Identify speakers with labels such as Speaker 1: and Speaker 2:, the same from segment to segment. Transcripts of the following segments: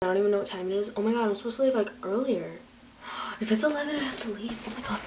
Speaker 1: I don't even know what time it is. Oh my god, I'm supposed to leave like earlier. If it's 11, I have to leave. Oh my god.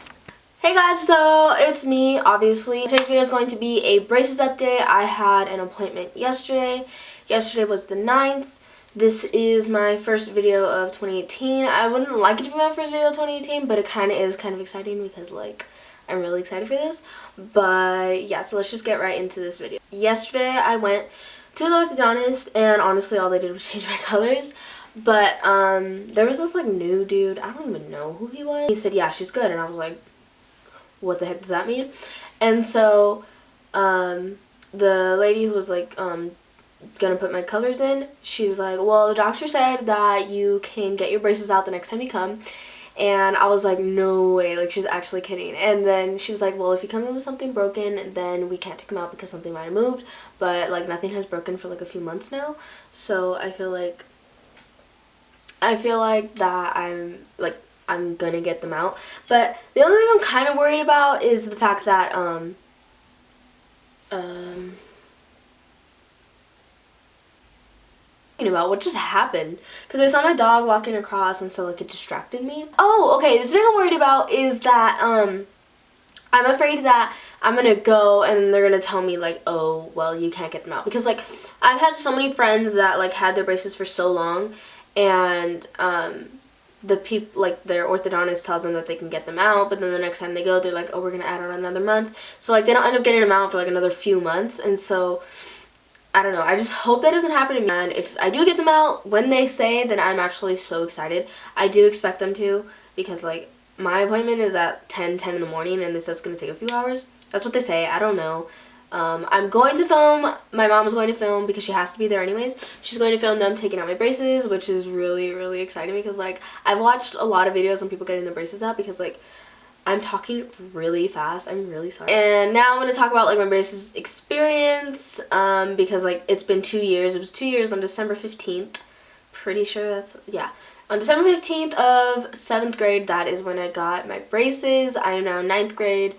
Speaker 1: Hey guys, so it's me, obviously. Today's video is going to be a braces update. I had an appointment yesterday. Yesterday was the 9th. This is my first video of 2018. I wouldn't like it to be my first video of 2018, but it kind of is kind of exciting because, like, I'm really excited for this. But yeah, so let's just get right into this video. Yesterday, I went to the orthodontist, and honestly, all they did was change my colors. But there was this like new dude. I don't even know who he was. He said, yeah, she's good. And I was like, what the heck does that mean? And so the lady who was like gonna put my colors in, she's like, well, the doctor said that you can get your braces out the next time you come. And I was like, no way, like, she's actually kidding. And then she was like, well, if you come in with something broken, then we can't take them out because something might have moved. But like nothing has broken for like a few months now. So I feel like that I'm gonna get them out. But the only thing I'm kind of worried about is the fact that about what just happened, because I saw my dog walking across, and so like it distracted me. Oh, okay, the thing I'm worried about is that I'm afraid that I'm gonna go and they're gonna tell me like, oh, well, you can't get them out, because like I've had so many friends that like had their braces for so long, and the people, like, their orthodontist tells them that they can get them out, but then the next time they go, they're like, oh, we're gonna add on another month. So like they don't end up getting them out for like another few months. And so I don't know, I just hope that doesn't happen to me. And if I do get them out when they say, then I'm actually so excited. I do expect them to, because like my appointment is at 10 in the morning, and this is gonna take a few hours. That's what they say. I don't know. I'm going to film. My mom is going to film because she has to be there anyways. She's going to film them taking out my braces, which is really, really exciting, because like I've watched a lot of videos on people getting the braces out, because like I'm talking really fast. I'm really sorry. And now I'm going to talk about like my braces experience, because like it's been 2 years. It was 2 years on December 15th. Pretty sure that's, yeah. On December 15th of 7th grade, that is when I got my braces. I am now 9th grade.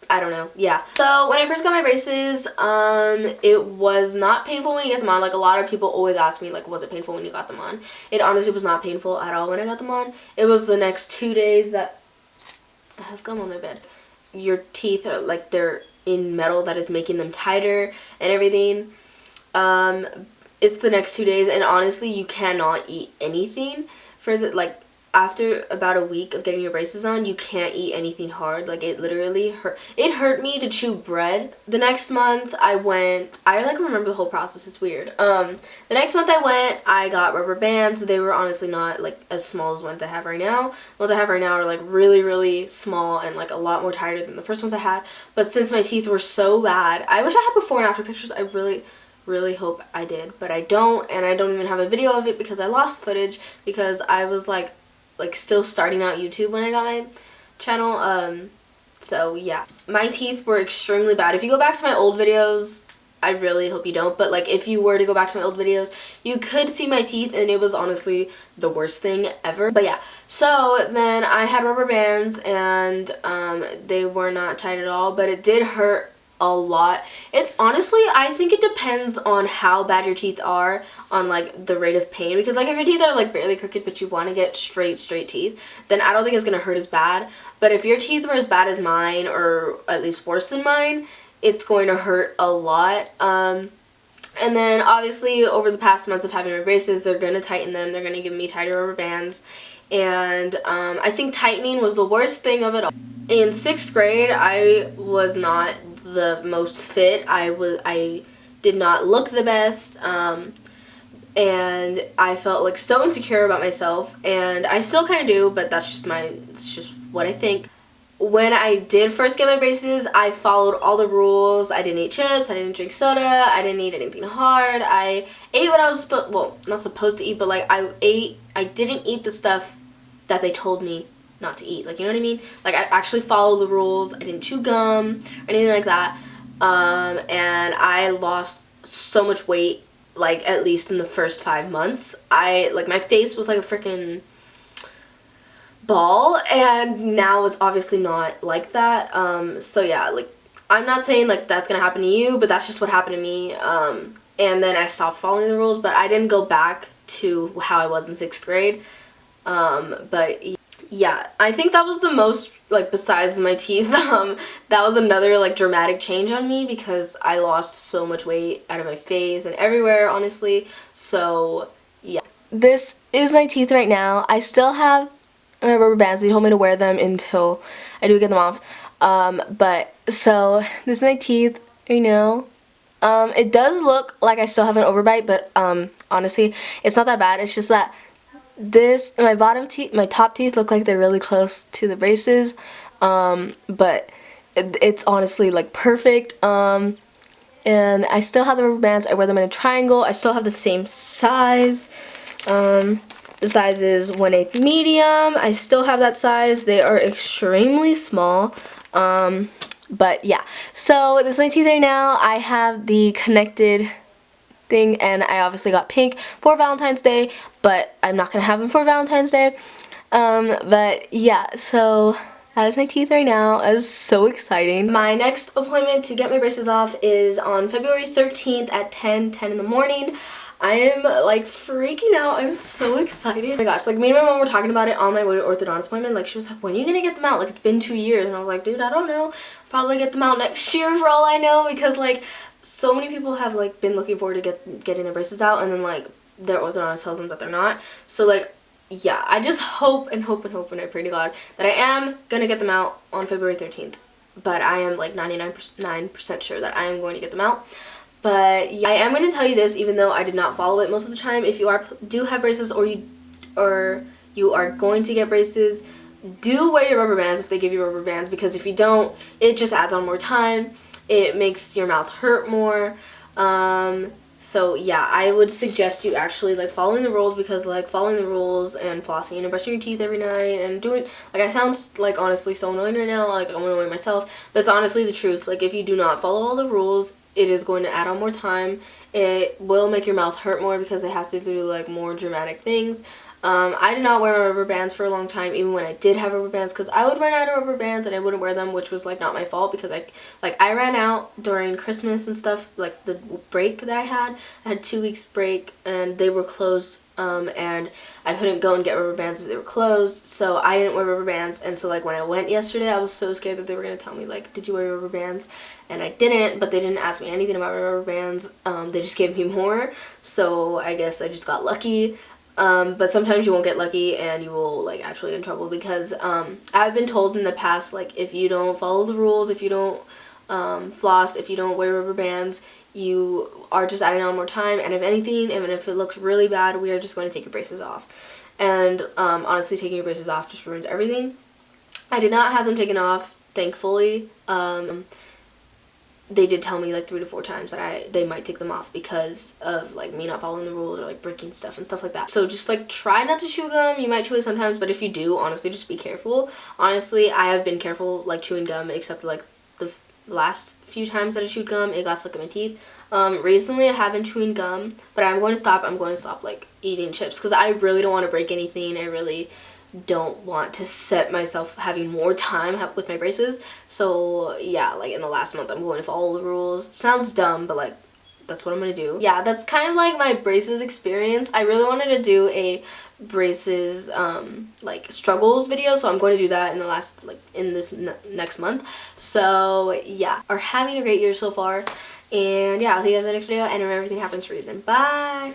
Speaker 1: I don't know, yeah. So when I first got my braces, it was not painful when you get them on. Like, a lot of people always ask me, like, was it painful when you got them on? It honestly was not painful at all when I got them on. It was the next 2 days that I have gum on my bed. Your teeth are like, they're in metal that is making them tighter and everything. It's the next 2 days, and honestly, you cannot eat anything for the, like, after about a week of getting your braces on, you can't eat anything hard. Like, it literally hurt. It hurt me to chew bread. The next month I like remember the whole process. It's weird. The next month I got rubber bands. They were honestly not like as small as ones I have right now. The ones I have right now are like really, really small and like a lot more tighter than the first ones I had. But since my teeth were so bad, I wish I had before and after pictures. I really hope I did, but I don't, and I don't even have a video of it because I lost footage, because I was like still starting out YouTube when I got my channel. So yeah, my teeth were extremely bad. If you go back to my old videos, I really hope you don't, but like if you were to go back to my old videos, you could see my teeth, and it was honestly the worst thing ever. But yeah, so then I had rubber bands, and they were not tight at all, but it did hurt a lot. It honestly, I think it depends on how bad your teeth are, on like the rate of pain, because like if your teeth are like barely crooked but you want to get straight teeth, then I don't think it's gonna hurt as bad. But if your teeth were as bad as mine, or at least worse than mine, it's going to hurt a lot. And then obviously over the past months of having my braces, they're gonna tighten them. They're gonna give me tighter rubber bands, and I think tightening was the worst thing of it all. In 6th grade, I was not the most fit. I did not look the best, and I felt like so insecure about myself, and I still kind of do, but it's just what I think. When I did first get my braces, I followed all the rules. I didn't eat chips, I didn't drink soda, I didn't eat anything hard. I ate what I was not supposed to eat, but like I didn't eat the stuff that they told me not to eat, like, you know what I mean? Like, I actually followed the rules. I didn't chew gum or anything like that, and I lost so much weight, like, at least in the first 5 months. Like, my face was like a freaking ball, and now it's obviously not like that. So yeah, like, I'm not saying like that's gonna happen to you, but that's just what happened to me. And then I stopped following the rules, but I didn't go back to how I was in 6th grade. But yeah, I think that was the most, like, besides my teeth, that was another, like, dramatic change on me because I lost so much weight out of my face and everywhere, honestly. So yeah, this is my teeth right now. I still have my rubber bands. They told me to wear them until I do get them off. But so this is my teeth right now. It does look like I still have an overbite, but honestly, it's not that bad. It's just that my top teeth look like they're really close to the braces, but it's honestly like perfect. And I still have the rubber bands. I wear them in a triangle. I still have the same size. The size is 1/8 medium. I still have that size. They are extremely small. But yeah, so this is my teeth right now. I have the connected thing, and I obviously got pink for Valentine's Day, but I'm not gonna have them for Valentine's Day. But yeah, so that is my teeth right now. It is so exciting. My next appointment to get my braces off is on February 13th at 10 in the morning. I am like freaking out. I'm so excited. Oh my gosh, like me and my mom were talking about it on my way to orthodontist appointment. Like she was like, when are you gonna get them out? Like it's been 2 years. And I was like, dude, I don't know. Probably get them out next year for all I know, because like so many people have like been looking forward to getting their braces out, and then like their orthodontist tells them that they're not. So like yeah, I just hope and hope and hope and I pray to God that I am gonna get them out on February 13th. But I am like 99% sure that I am going to get them out. But yeah, I am going to tell you this, even though I did not follow it most of the time. If you do have braces, or you are going to get braces, do wear your rubber bands if they give you rubber bands, because if you don't, it just adds on more time. It makes your mouth hurt more. So yeah, I would suggest you actually like following the rules, because like following the rules and flossing and brushing your teeth every night and doing, like, I sound like honestly so annoying right now, like I'm annoying myself, but it's honestly the truth. Like if you do not follow all the rules, it is going to add on more time. It will make your mouth hurt more because they have to do like more dramatic things. I did not wear my rubber bands for a long time, even when I did have rubber bands, because I would run out of rubber bands and I wouldn't wear them, which was like not my fault, because I ran out during Christmas and stuff, like the break that I had 2 weeks break and they were closed, and I couldn't go and get rubber bands if they were closed, so I didn't wear rubber bands. And so like when I went yesterday, I was so scared that they were going to tell me like, did you wear rubber bands? And I didn't, but they didn't ask me anything about my rubber bands. They just gave me more, so I guess I just got lucky. But sometimes you won't get lucky and you will like actually get in trouble, because I've been told in the past, like if you don't follow the rules, if you don't floss, if you don't wear rubber bands, you are just adding on more time, and if anything, even if it looks really bad, we are just going to take your braces off. And honestly, taking your braces off just ruins everything. I did not have them taken off, thankfully. They did tell me like 3 to 4 times that they might take them off because of like me not following the rules or like breaking stuff and stuff like that. So just like try not to chew gum. You might chew it sometimes, but if you do, honestly, just be careful. Honestly, I have been careful like chewing gum, except like the last few times that I chewed gum, it got stuck in my teeth. Recently I haven't chewing gum, but I'm going to stop like eating chips, because I really don't want to break anything. I really don't want to set myself having more time with my braces. So yeah, like in the last month I'm going to follow the rules. Sounds dumb, but like that's what I'm gonna do. Yeah, that's kind of like my braces experience. I really wanted to do a braces like struggles video, so I'm going to do that in this next month. So yeah, are having a great year so far, and yeah, I'll see you in the next video, and remember, everything happens for a reason. Bye.